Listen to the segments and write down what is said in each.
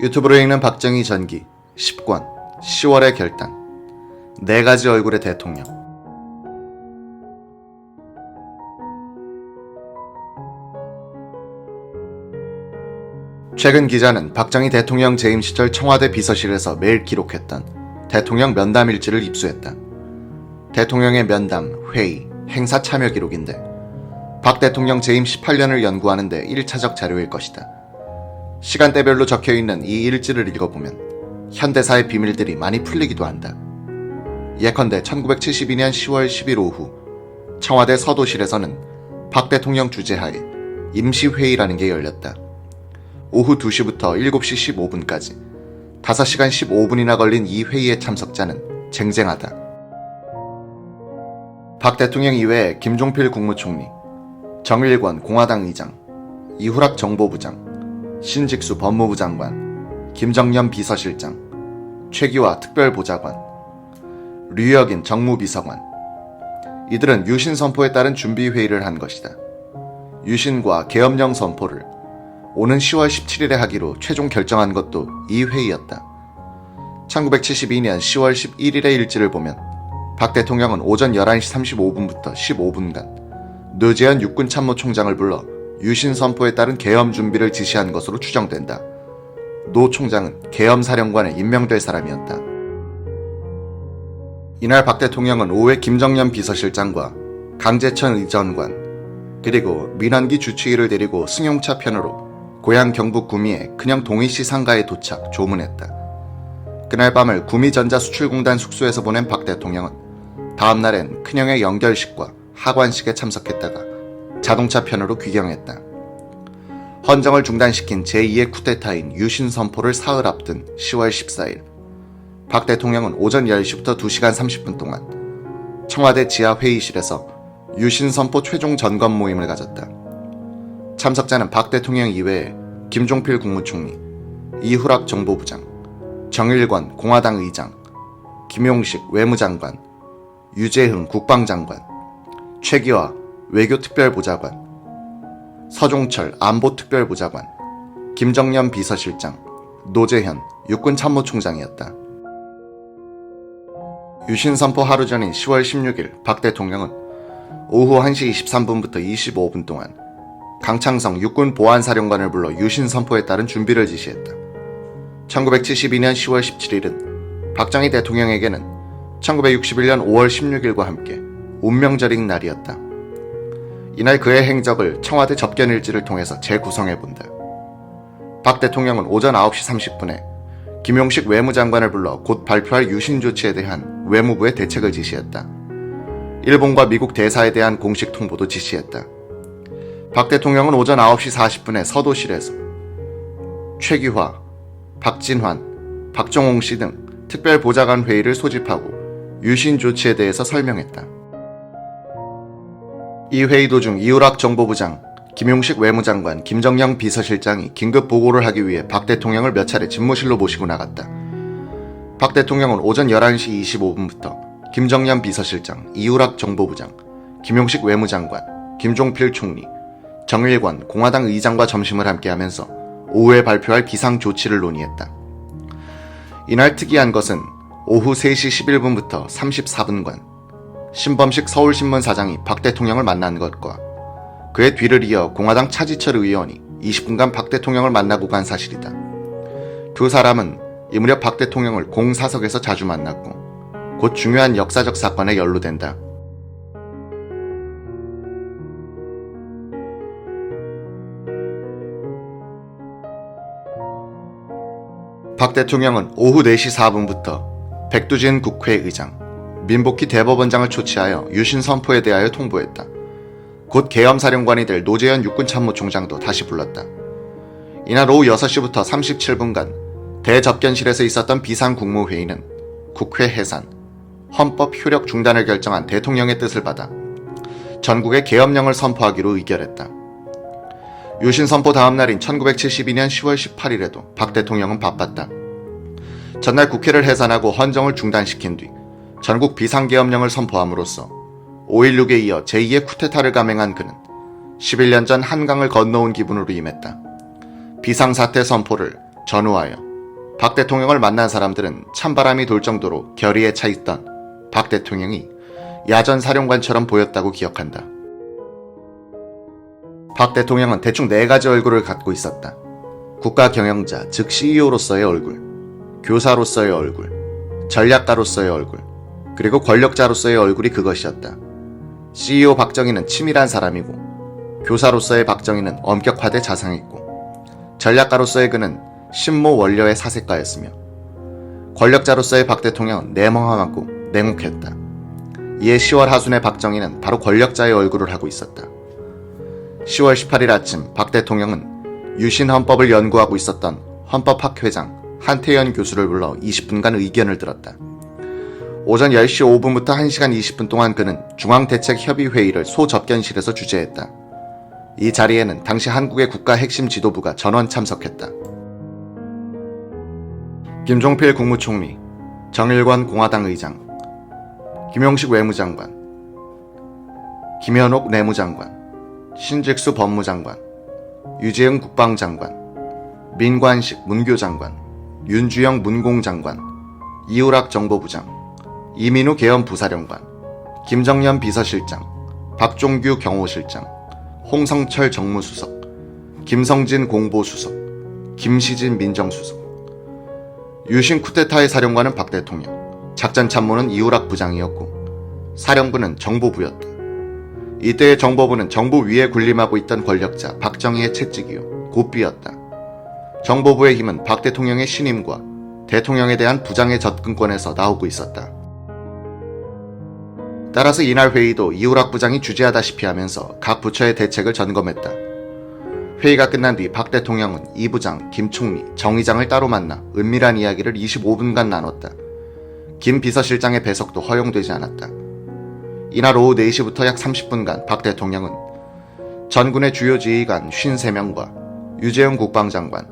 유튜브로 읽는 박정희 전기 10권 10월의 결단 4가지 얼굴의 대통령. 최근 기자는 박정희 대통령 재임 시절 청와대 비서실에서 매일 기록했던 대통령 면담 일지를 입수했다. 대통령의 면담, 회의, 행사 참여 기록인데 박 대통령 재임 18년을 연구하는 데 1차적 자료일 것이다. 시간대별로 적혀있는 이 일지를 읽어보면 현대사의 비밀들이 많이 풀리기도 한다. 예컨대 1972년 10월 10일 오후 청와대 서도실에서는 박 대통령 주재하에 임시회의라는 게 열렸다. 오후 2시부터 7시 15분까지 5시간 15분이나 걸린 이 회의의 참석자는 쟁쟁하다. 박 대통령 이외에 김종필 국무총리, 정일권 공화당 의장, 이후락 정보부장, 신직수 법무부 장관, 김정년 비서실장, 최기화 특별보좌관, 류혁인 정무비서관. 이들은 유신 선포에 따른 준비회의를 한 것이다. 유신과 계엄령 선포를 오는 10월 17일에 하기로 최종 결정한 것도 이 회의였다. 1972년 10월 11일의 일지를 보면 박 대통령은 오전 11시 35분부터 15분간 노재현 육군참모총장을 불러 유신 선포에 따른 계엄 준비를 지시한 것으로 추정된다. 노 총장은 계엄사령관에 임명될 사람이었다. 이날 박 대통령은 오후에 김정년 비서실장과 강재천 의전관 그리고 민환기 주치의를 데리고 승용차 편으로 고향 경북 구미의 큰영 동희씨 상가에 도착 조문했다. 그날 밤을 구미전자수출공단 숙소에서 보낸 박 대통령은 다음날엔 큰영의 영결식과 하관식에 참석했다가 자동차 편으로 귀경했다. 헌정을 중단시킨 제2의 쿠데타인 유신 선포를 사흘 앞둔 10월 14일 박 대통령은 오전 10시부터 2시간 30분 동안 청와대 지하 회의실에서 유신 선포 최종 점검 모임을 가졌다. 참석자는 박 대통령 이외에 김종필 국무총리, 이후락 정보부장, 정일권 공화당 의장, 김용식 외무장관, 유재흥 국방장관, 최기화 외교특별보좌관, 서종철 안보특별보좌관, 김정년 비서실장, 노재현 육군참모총장이었다. 유신 선포 하루 전인 10월 16일 박 대통령은 오후 1시 23분부터 25분 동안 강창성 육군보안사령관을 불러 유신 선포에 따른 준비를 지시했다. 1972년 10월 17일은 박정희 대통령에게는 1961년 5월 16일과 함께 운명절인 날이었다. 이날 그의 행적을 청와대 접견일지를 통해서 재구성해본다. 박 대통령은 오전 9시 30분에 김용식 외무장관을 불러 곧 발표할 유신 조치에 대한 외무부의 대책을 지시했다. 일본과 미국 대사에 대한 공식 통보도 지시했다. 박 대통령은 오전 9시 40분에 서도실에서 최기화, 박진환, 박정홍 씨 등 특별보좌관 회의를 소집하고 유신 조치에 대해서 설명했다. 이 회의 도중 이후락 정보부장, 김용식 외무장관, 김정영 비서실장이 긴급 보고를 하기 위해 박 대통령을 몇 차례 집무실로 모시고 나갔다. 박 대통령은 오전 11시 25분부터 김정년 비서실장, 이후락 정보부장, 김용식 외무장관, 김종필 총리, 정일권 공화당 의장과 점심을 함께하면서 오후에 발표할 비상조치를 논의했다. 이날 특이한 것은 오후 3시 11분부터 34분간 신범식 서울신문 사장이 박 대통령을 만난 것과 그의 뒤를 이어 공화당 차지철 의원이 20분간 박 대통령을 만나고 간 사실이다. 두 사람은 이 무렵 박 대통령을 공사석에서 자주 만났고 곧 중요한 역사적 사건에 연루된다. 박 대통령은 오후 4시 4분부터 백두진 국회의장, 민복희 대법원장을 초치하여 유신 선포에 대하여 통보했다. 곧 계엄사령관이 될 노재현 육군참모총장도 다시 불렀다. 이날 오후 6시부터 37분간 대접견실에서 있었던 비상국무회의는 국회 해산, 헌법 효력 중단을 결정한 대통령의 뜻을 받아 전국에 계엄령을 선포하기로 의결했다. 유신 선포 다음 날인 1972년 10월 18일에도 박 대통령은 바빴다. 전날 국회를 해산하고 헌정을 중단시킨 뒤 전국 비상계엄령을 선포함으로써 5.16에 이어 제2의 쿠데타를 감행한 그는 11년 전 한강을 건너온 기분으로 임했다. 비상사태 선포를 전후하여 박 대통령을 만난 사람들은 찬바람이 돌 정도로 결의에 차 있던 박 대통령이 야전 사령관처럼 보였다고 기억한다. 박 대통령은 대충 4가지 얼굴을 갖고 있었다. 국가 경영자, 즉 CEO로서의 얼굴, 교사로서의 얼굴, 전략가로서의 얼굴, 그리고 권력자로서의 얼굴이 그것이었다. CEO 박정희는 치밀한 사람이고, 교사로서의 박정희는 엄격하되 자상했고, 전략가로서의 그는 신모 원료의 사색가였으며, 권력자로서의 박 대통령은 내멍하고 냉혹했다. 이에 10월 하순의 박정희는 바로 권력자의 얼굴을 하고 있었다. 10월 18일 아침 박 대통령은 유신 헌법을 연구하고 있었던 헌법학 회장 한태현 교수를 불러 20분간 의견을 들었다. 오전 10시 5분부터 1시간 20분 동안 그는 중앙대책협의회의를 소접견실에서 주재했다. 이 자리에는 당시 한국의 국가 핵심 지도부가 전원 참석했다. 김종필 국무총리, 정일권 공화당 의장, 김용식 외무장관, 김현옥 내무장관, 신직수 법무장관, 유재흥 국방장관, 민관식 문교장관, 윤주영 문공장관, 이우락 정보부장, 이민우 계엄부사령관, 김정연 비서실장, 박종규 경호실장, 홍성철 정무수석, 김성진 공보수석, 김시진 민정수석. 유신 쿠데타의 사령관은 박 대통령, 작전참모는 이우락 부장이었고 사령부는 정보부였다. 이때의 정보부는 정부 위에 군림하고 있던 권력자 박정희의 채찍이요 고삐였다. 정보부의 힘은 박 대통령의 신임과 대통령에 대한 부장의 접근권에서 나오고 있었다. 따라서 이날 회의도 이우락 부장이 주재하다시피 하면서 각 부처의 대책을 점검했다. 회의가 끝난 뒤 박 대통령은 이 부장, 김 총리, 정 의장을 따로 만나 은밀한 이야기를 25분간 나눴다. 김 비서실장의 배석도 허용되지 않았다. 이날 오후 4시부터 약 30분간 박 대통령은 전군의 주요 지휘관 53명과 유재흥 국방장관,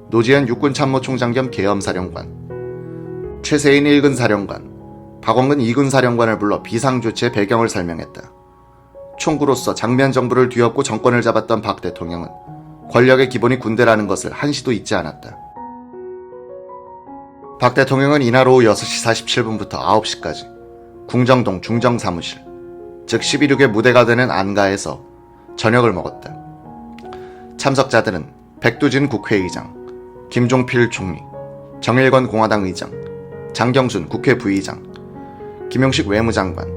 노지현 육군참모총장 겸 계엄사령관, 최세인 1군 사령관, 박원근 2군 사령관을 불러 비상조치의 배경을 설명했다. 총구로서 장면 정부를 뒤엎고 정권을 잡았던 박 대통령은 권력의 기본이 군대라는 것을 한시도 잊지 않았다. 박 대통령은 이날 오후 6시 47분부터 9시까지 궁정동 중정사무실, 즉 11.6의 무대가 되는 안가에서 저녁을 먹었다. 참석자들은 백두진 국회의장, 김종필 총리, 정일권 공화당 의장, 장경순 국회 부의장, 김용식 외무장관,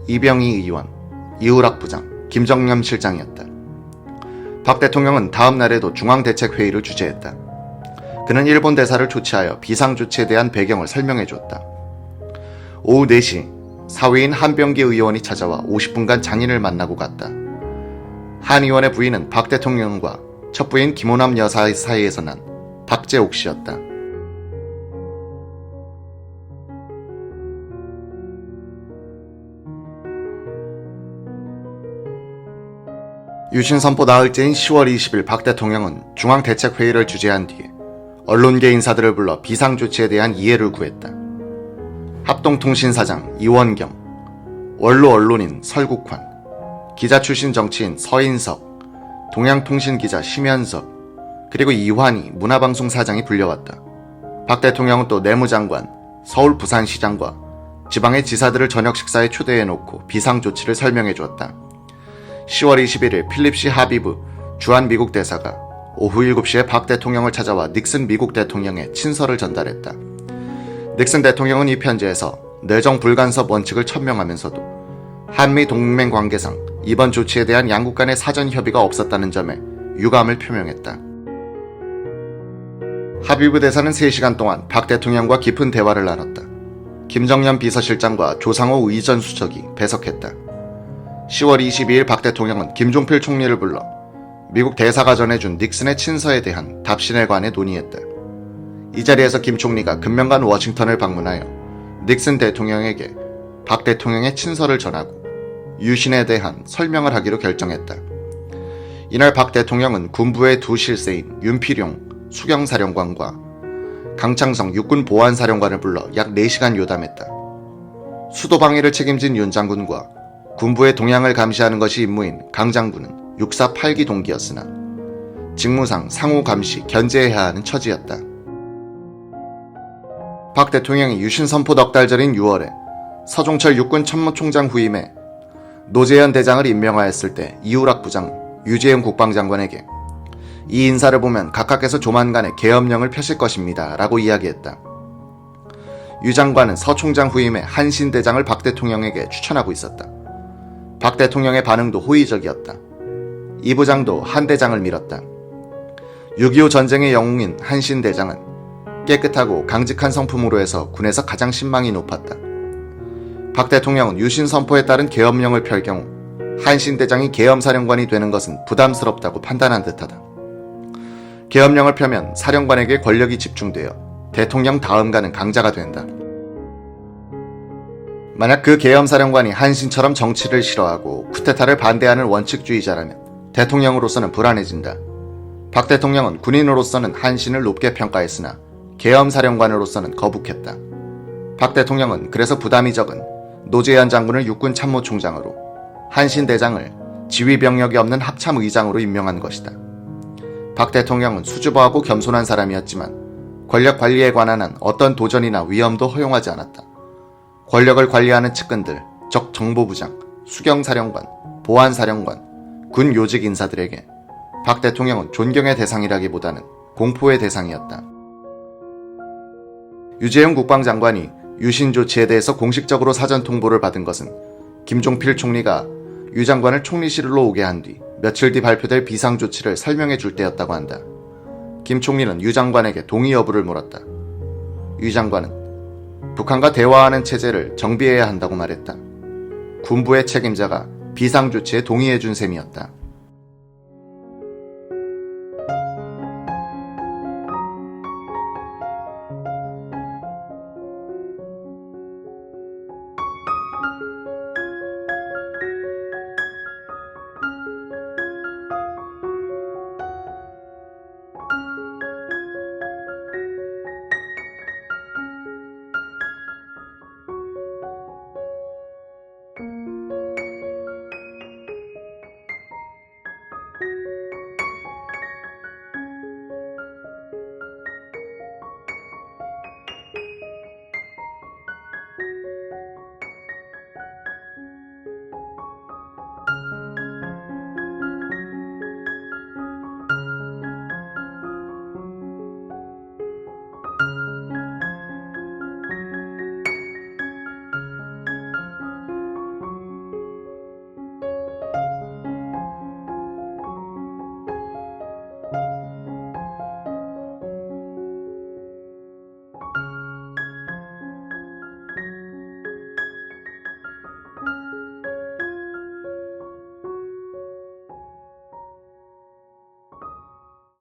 이병희 의원, 이우락 부장, 김정연 실장이었다. 박 대통령은 다음 날에도 중앙대책회의를 주재했다. 그는 일본 대사를 초치하여 비상조치에 대한 배경을 설명해줬다. 오후 4시 사위인 한병기 의원이 찾아와 50분간 장인을 만나고 갔다. 한 의원의 부인은 박 대통령과 첫 부인 김호남 여사 사이에서 난 박재옥 씨였다. 유신 선포 나흘째인 10월 20일 박 대통령은 중앙대책회의를 주재한 뒤에 언론계 인사들을 불러 비상조치에 대한 이해를 구했다. 합동통신사장 이원경, 원로 언론인 설국환, 기자 출신 정치인 서인석, 동양통신기자 심현석, 그리고 이환희 문화방송사장이 불려왔다. 박 대통령은 또 내무장관, 서울 부산시장과 지방의 지사들을 저녁 식사에 초대해놓고 비상조치를 설명해주었다. 10월 21일 필립시 하비브 주한 미국 대사가 오후 7시에 박 대통령을 찾아와 닉슨 미국 대통령에 친서를 전달했다. 닉슨 대통령은 이 편지에서 내정 불간섭 원칙을 천명하면서도 한미 동맹 관계상 이번 조치에 대한 양국 간의 사전 협의가 없었다는 점에 유감을 표명했다. 하비브 대사는 3시간 동안 박 대통령과 깊은 대화를 나눴다. 김정연 비서실장과 조상호 의전 수석이 배석했다. 10월 22일 박 대통령은 김종필 총리를 불러 미국 대사가 전해준 닉슨의 친서에 대한 답신에 관해 논의했다. 이 자리에서 김 총리가 금명간 워싱턴을 방문하여 닉슨 대통령에게 박 대통령의 친서를 전하고 유신에 대한 설명을 하기로 결정했다. 이날 박 대통령은 군부의 두 실세인 윤필용 수경사령관과 강창성 육군보안사령관을 불러 약 4시간 요담했다. 수도방위를 책임진 윤 장군과 군부의 동향을 감시하는 것이 임무인 강 장군은 육사 8기 동기였으나 직무상 상호 감시 견제해야 하는 처지였다. 박 대통령이 유신 선포 넉 달 전인 6월에 서종철 육군 참모총장 후임에 노재현 대장을 임명하였을 때 이우락 부장, 유재영 국방장관에게 이 인사를 보면 각하께서 조만간에 계엄령을 펴실 것입니다 라고 이야기했다. 유 장관은 서 총장 후임에 한신 대장을 박 대통령에게 추천하고 있었다. 박 대통령의 반응도 호의적이었다. 이 부장도 한 대장을 밀었다. 6.25 전쟁의 영웅인 한신 대장은 깨끗하고 강직한 성품으로 해서 군에서 가장 신망이 높았다. 박 대통령은 유신 선포에 따른 계엄령을 펼 경우 한신 대장이 계엄사령관이 되는 것은 부담스럽다고 판단한 듯하다. 계엄령을 펴면 사령관에게 권력이 집중되어 대통령 다음 가는 강자가 된다. 만약 그 계엄사령관이 한신처럼 정치를 싫어하고 쿠데타를 반대하는 원칙주의자라면 대통령으로서는 불안해진다. 박 대통령은 군인으로서는 한신을 높게 평가했으나 계엄사령관으로서는 거북했다. 박 대통령은 그래서 부담이 적은 노재현 장군을 육군 참모총장으로, 한신 대장을 지휘병력이 없는 합참의장으로 임명한 것이다. 박 대통령은 수줍어하고 겸손한 사람이었지만 권력 관리에 관한 한 어떤 도전이나 위험도 허용하지 않았다. 권력을 관리하는 측근들, 적 정보부장, 수경사령관, 보안사령관, 군 요직 인사들에게 박 대통령은 존경의 대상이라기보다는 공포의 대상이었다. 유재영 국방장관이 유신 조치에 대해서 공식적으로 사전 통보를 받은 것은 김종필 총리가 유 장관을 총리실로 오게 한 뒤 며칠 뒤 발표될 비상조치를 설명해 줄 때였다고 한다. 김 총리는 유 장관에게 동의 여부를 물었다. 유 장관은 북한과 대화하는 체제를 정비해야 한다고 말했다. 군부의 책임자가 비상조치에 동의해 준 셈이었다.